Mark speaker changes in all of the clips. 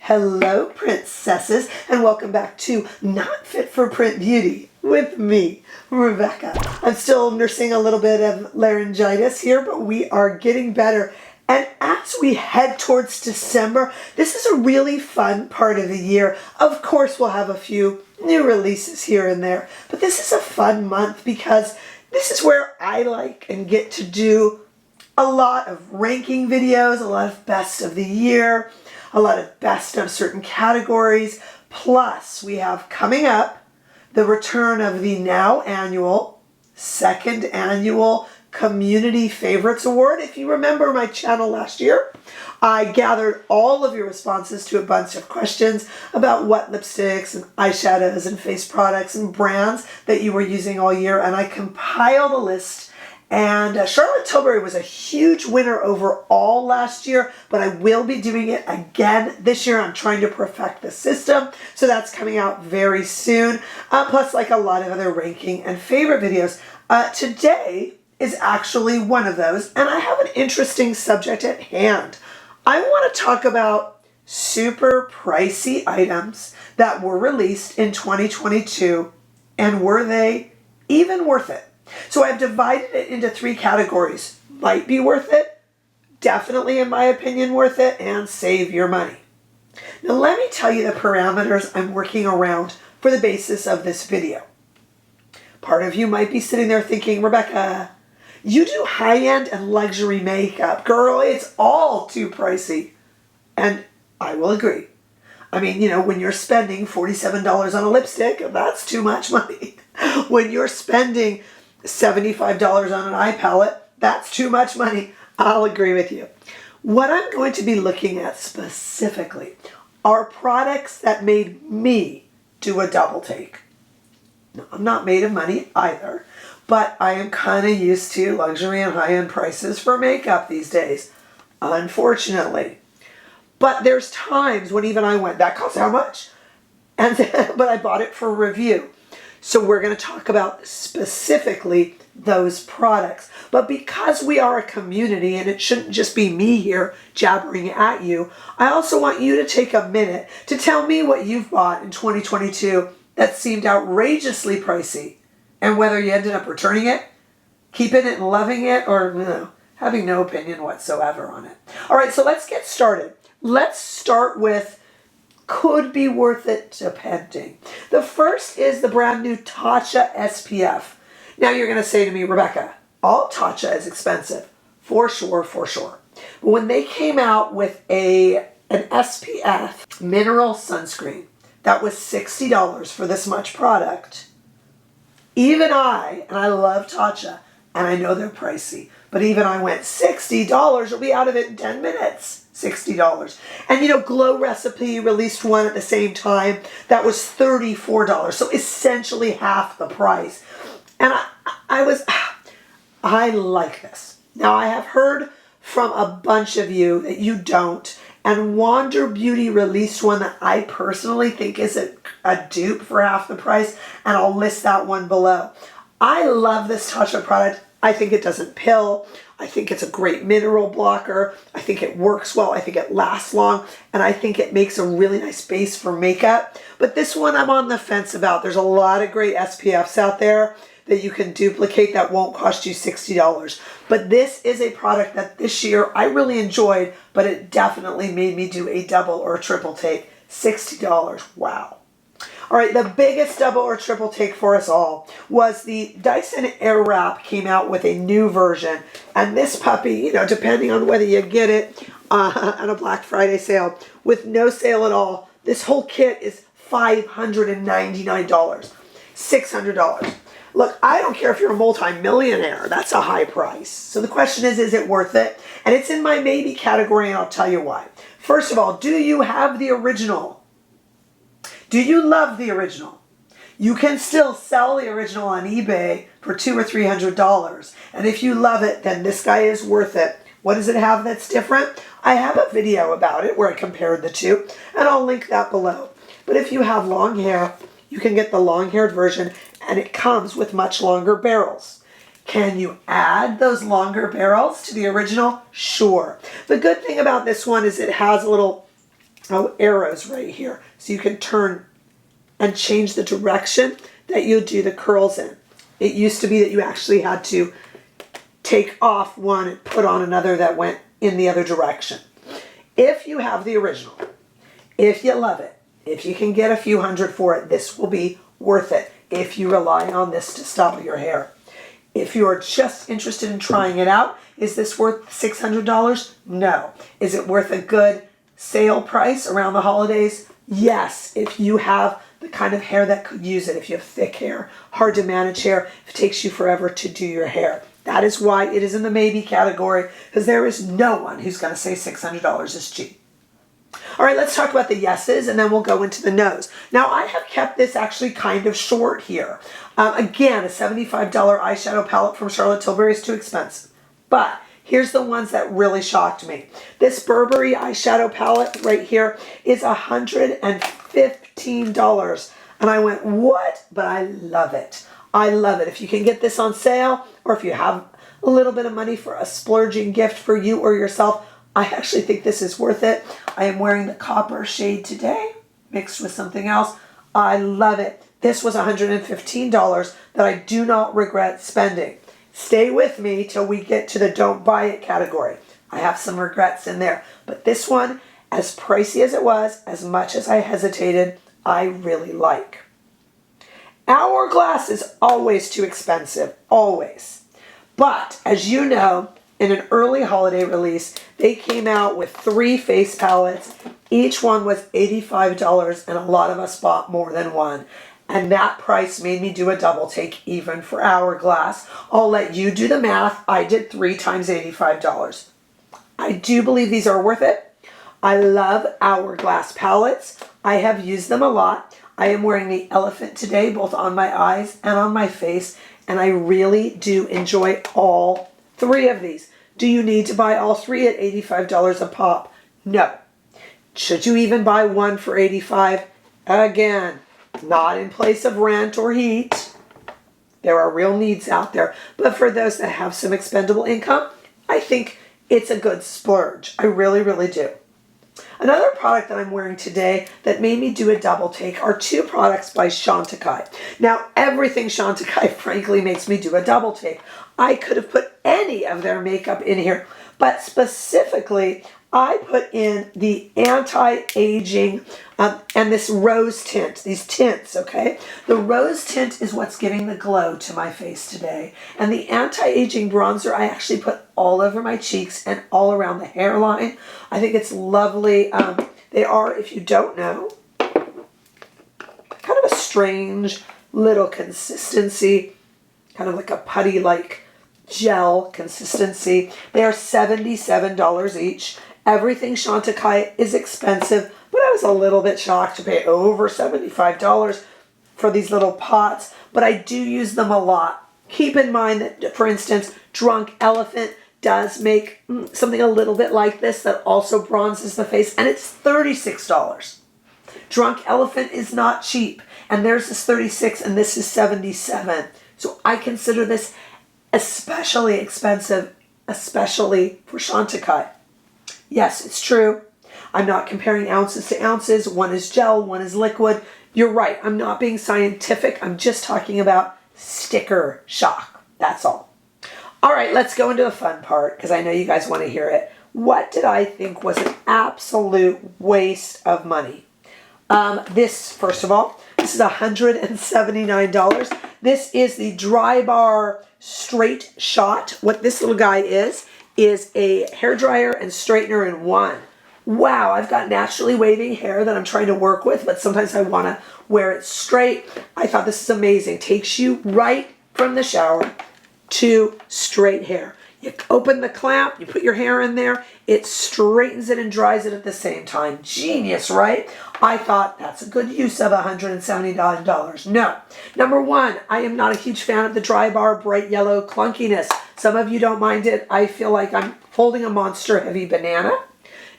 Speaker 1: Hello, princesses, and welcome back to Not Fit for Print Beauty with me, Rebecca. I'm still nursing a little bit of laryngitis here, but we are getting better. And as we head towards December, this is a really fun part of the year. Of course, we'll have a few new releases here and there, but this is a fun month because this is where I like and get to do a lot of ranking videos, a lot of best of the year, a lot of best of certain categories. Plus, we have coming up the return of the now annual, second annual Community Favorites Award. If you remember my channel last year, I gathered all of your responses to a bunch of questions about what lipsticks and eyeshadows and face products and brands that you were using all year, and I compiled a list. And Charlotte Tilbury was a huge winner overall last year, but I will be doing it again this year. I'm trying to perfect the system, so that's coming out very soon. Plus, like a lot of other ranking and favorite videos. Today is actually one of those, and I have an interesting subject at hand. I want to talk about super pricey items that were released in 2022, and were they even worth it? So I've divided it into three categories. Might be worth it, definitely in my opinion worth it, and save your money. Now let me tell you the parameters I'm working around for the basis of this video. Part of you might be sitting there thinking, Rebecca, you do high-end and luxury makeup. Girl, it's all too pricey. And I will agree. I mean, you know, when you're spending $47 on a lipstick, that's too much money. When you're spending $75 on an eye palette, that's too much money. I'll agree with you. What I'm going to be looking at specifically are products that made me do a double take. Now, I'm not made of money either, but I am kind of used to luxury and high-end prices for makeup these days, unfortunately. But there's times when even I went, that costs how much? But I bought it for review. So we're going to talk about specifically those products. But because we are a community and it shouldn't just be me here jabbering at you, I also want you to take a minute to tell me what you've bought in 2022 that seemed outrageously pricey, and whether you ended up returning it, keeping it and loving it, or having no opinion whatsoever on it. All right, so let's get started. Let's start with could be worth it depending. The first is the brand new Tatcha SPF. Now you're going to say to me, Rebecca, all Tatcha is expensive. For sure, for sure. But when they came out with an SPF mineral sunscreen that was $60 for this much product, even and I love Tatcha, and I know they're pricey, but even I went, $60, you'll be out of it in 10 minutes. $60. And you know, Glow Recipe released one at the same time that was $34. So essentially half the price. And I like this. Now I have heard from a bunch of you that you don't. And Wander Beauty released one that I personally think is a dupe for half the price. And I'll list that one below. I love this Tatcha product. I think it doesn't pill. I think it's a great mineral blocker. I think it works well. I think it lasts long. And I think it makes a really nice base for makeup. But this one I'm on the fence about. There's a lot of great SPFs out there that you can duplicate that won't cost you $60. But this is a product that this year I really enjoyed, but it definitely made me do a double or a triple take. $60. Wow. All right, the biggest double or triple take for us all was the Dyson Airwrap came out with a new version. And this puppy, you know, depending on whether you get it on a Black Friday sale, with no sale at all, this whole kit is $599, $600. Look, I don't care if you're a multi-millionaire. That's a high price. So the question is it worth it? And it's in my maybe category, and I'll tell you why. First of all, do you have the original? Do you love the original? You can still sell the original on eBay for $200 or $300. And if you love it, then this guy is worth it. What does it have that's different? I have a video about it where I compared the two, and I'll link that below. But if you have long hair, you can get the long-haired version, and it comes with much longer barrels. Can you add those longer barrels to the original? Sure. The good thing about this one is it has a little arrows right here. So you can turn and change the direction that you do the curls in. It used to be that you actually had to take off one and put on another that went in the other direction. If you have the original, if you love it, if you can get a few hundred for it, this will be worth it if you rely on this to style your hair. If you're just interested in trying it out, is this worth $600? No. Is it worth a good sale price around the holidays? Yes, if you have the kind of hair that could use it, if you have thick hair, hard to manage hair, if it takes you forever to do your hair. That is why it is in the maybe category, because there is no one who's going to say $600 is cheap. All right, let's talk about the yeses, and then we'll go into the nos. Now, I have kept this actually kind of short here. Again, a $75 eyeshadow palette from Charlotte Tilbury is too expensive. But here's the ones that really shocked me. This Burberry eyeshadow palette right here is $115. And I went, what? But I love it. I love it. If you can get this on sale, or if you have a little bit of money for a splurging gift for you or yourself, I actually think this is worth it. I am wearing the copper shade today, mixed with something else. I love it. This was $115 that I do not regret spending. Stay with me till we get to the don't buy it category. I have some regrets in there. But this one, as pricey as it was, as much as I hesitated, I really like. Hourglass is always too expensive, always. But as you know, in an early holiday release, they came out with 3 face palettes. Each one was $85, and a lot of us bought more than one. And that price made me do a double take even for Hourglass. I'll let you do the math. I did 3 times $85. I do believe these are worth it. I love Hourglass palettes. I have used them a lot. I am wearing the elephant today, both on my eyes and on my face, and I really do enjoy all 3 of these. Do you need to buy all 3 at $85 a pop? No. Should you even buy one for $85? Again, not in place of rent or heat. There are real needs out there. But for those that have some expendable income, I think it's a good splurge. I really, really do. Another product that I'm wearing today that made me do a double take are 2 products by Chantecaille. Now, everything Chantecaille, frankly, makes me do a double take. I could have put any of their makeup in here, but specifically, I put in the anti-aging and this rose tint, these tints, okay? The rose tint is what's giving the glow to my face today. And the anti-aging bronzer, I actually put all over my cheeks and all around the hairline. I think it's lovely. They are, if you don't know, kind of a strange little consistency, kind of like a putty-like gel consistency. They are $77 each. Everything Chantecaille is expensive, but I was a little bit shocked to pay over $75 for these little pots, but I do use them a lot. Keep in mind that, for instance, Drunk Elephant does make something a little bit like this that also bronzes the face, and it's $36. Drunk Elephant is not cheap, and theirs is $36 and this is $77. So I consider this especially expensive, especially for Chantecaille. Yes, it's true. I'm not comparing ounces to ounces. One is gel, one is liquid. You're right. I'm not being scientific. I'm just talking about sticker shock. That's all. All right, let's go into the fun part because I know you guys want to hear it. What did I think was an absolute waste of money? This, first of all, this is $179. This is the Dry Bar Straight Shot. What this little guy is a hairdryer and straightener in one. Wow, I've got naturally waving hair that I'm trying to work with, but sometimes I want to wear it straight. I thought this is amazing. Takes you right from the shower to straight hair. You open the clamp, you put your hair in there, it straightens it and dries it at the same time. Genius, right? I thought that's a good use of $179. No. Number 1, I am not a huge fan of the Dry Bar bright yellow clunkiness. Some of you don't mind it. I feel like I'm holding a Monster Heavy banana.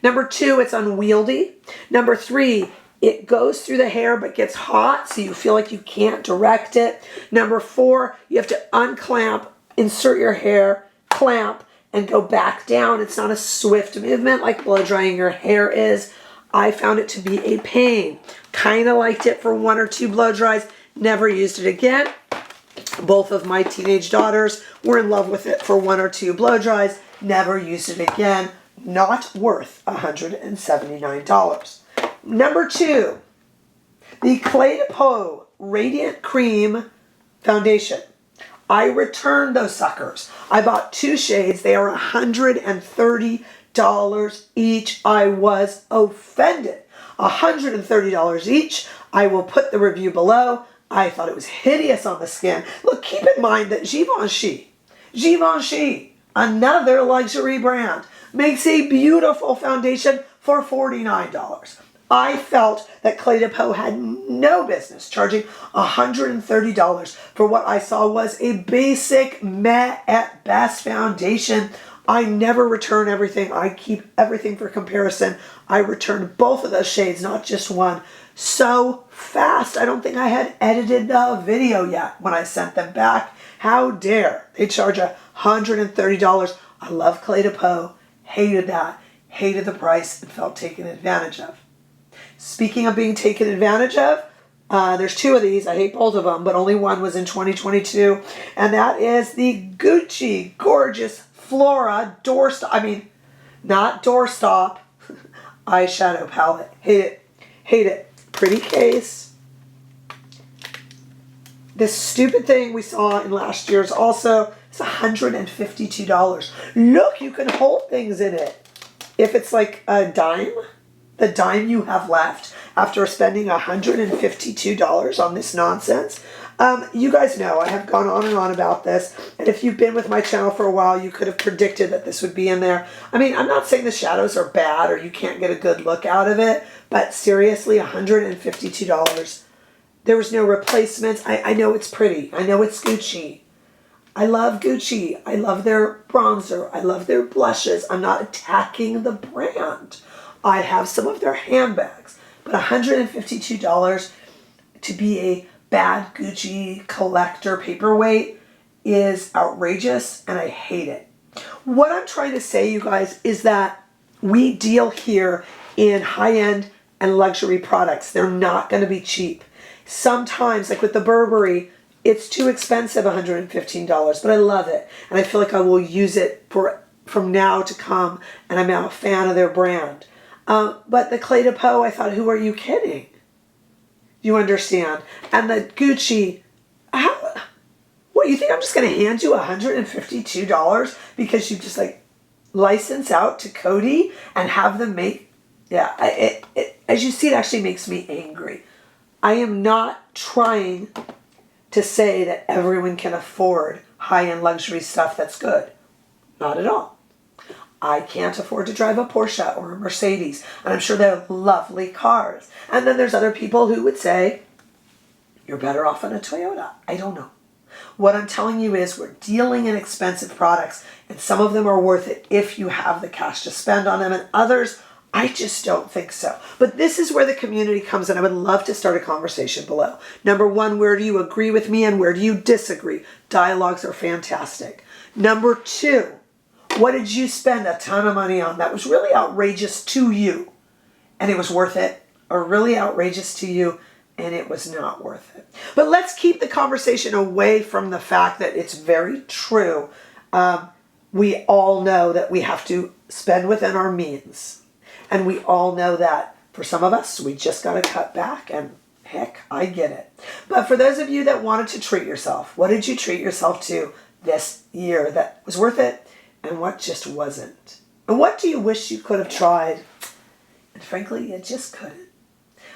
Speaker 1: Number 2, it's unwieldy. Number 3, it goes through the hair but gets hot, so you feel like you can't direct it. Number 4, you have to unclamp, insert your hair, clamp, and go back down. It's not a swift movement like blow drying your hair is. I found it to be a pain. Kind of liked it for 1 or 2 blow dries. Never used it again. Both of my teenage daughters were in love with it for 1 or 2 blow dries. Never used it again. Not worth $179. Number 2, the Clé de Peau Radiant Cream Foundation. I returned those suckers. I bought 2 shades. They are $130 each. I was offended. $130 each. I will put the review below. I thought it was hideous on the skin. Look, keep in mind that Givenchy, another luxury brand, makes a beautiful foundation for $49. I felt that Clé de Peau had no business charging $130 for what I saw was a basic meh at best foundation. I never return everything. I keep everything for comparison. I returned both of those shades, not just one, so fast. I don't think I had edited the video yet when I sent them back. How dare they charge $130? I love Clé de Peau. Hated that. Hated the price and felt taken advantage of. Speaking of being taken advantage of, there's 2 of these. I hate both of them, but only one was in 2022. And that is the Gucci Gorgeous Flora Doorstop. Not Doorstop. Eyeshadow palette. Hate it. Hate it. Pretty case. This stupid thing we saw in last year's also is $152. Look, you can hold things in it. If it's like a dime, the dime you have left after spending $152 on this nonsense. You guys know I have gone on and on about this, and if you've been with my channel for a while, you could have predicted that this would be in there. I'm not saying the shadows are bad or you can't get a good look out of it, but seriously, $152. There was no replacements. I know it's pretty. I know it's Gucci. I love Gucci. I love their bronzer. I love their blushes. I'm not attacking the brand. I have some of their handbags, but $152 to be a bad Gucci collector paperweight is outrageous, and I hate it. What I'm trying to say, you guys, is that we deal here in high-end and luxury products. They're not going to be cheap. Sometimes, like with the Burberry, it's too expensive, $115, but I love it, and I feel like I will use it from now to come, and I'm now a fan of their brand. But the Clé de Peau, I thought, who are you kidding? You understand? And the Gucci, what, you think I'm just going to hand you $152 because you just license out to Coty and have them make, as you see, it actually makes me angry. I am not trying to say that everyone can afford high-end luxury stuff that's good. Not at all. I can't afford to drive a Porsche or a Mercedes, and I'm sure they're lovely cars. And then there's other people who would say, you're better off on a Toyota. I don't know. What I'm telling you is we're dealing in expensive products, and some of them are worth it if you have the cash to spend on them, and others, I just don't think so. But this is where the community comes in. I would love to start a conversation below. Number 1, where do you agree with me and where do you disagree? Dialogues are fantastic. Number 2, what did you spend a ton of money on that was really outrageous to you and it was worth it, or really outrageous to you and it was not worth it? But let's keep the conversation away from the fact that it's very true. We all know that we have to spend within our means. And we all know that for some of us, we just got to cut back, and heck, I get it. But for those of you that wanted to treat yourself, what did you treat yourself to this year that was worth it, and what just wasn't? And what do you wish you could have tried, and frankly, you just couldn't?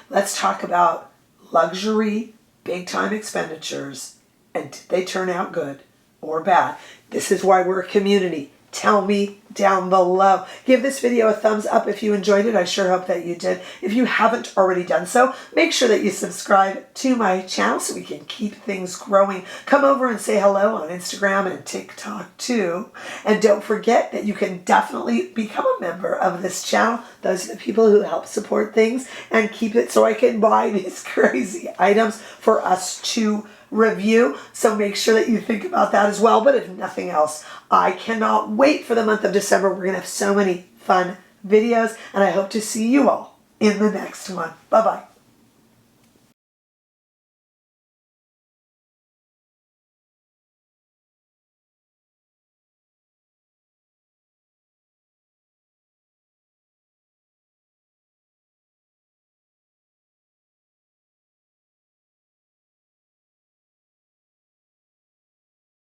Speaker 1: Let's talk about luxury, big-time expenditures, and did they turn out good or bad? This is why we're a community. Tell me down below. Give this video a thumbs up if you enjoyed it. I sure hope that you did. If you haven't already done so, make sure that you subscribe to my channel so we can keep things growing. Come over and say hello on Instagram and TikTok too. And don't forget that you can definitely become a member of this channel. Those are the people who help support things and keep it so I can buy these crazy items for us to review. So make sure that you think about that as well. But if nothing else, I cannot wait for the month of December. We're going to have so many fun videos, and I hope to see you all in the next one. Bye-bye.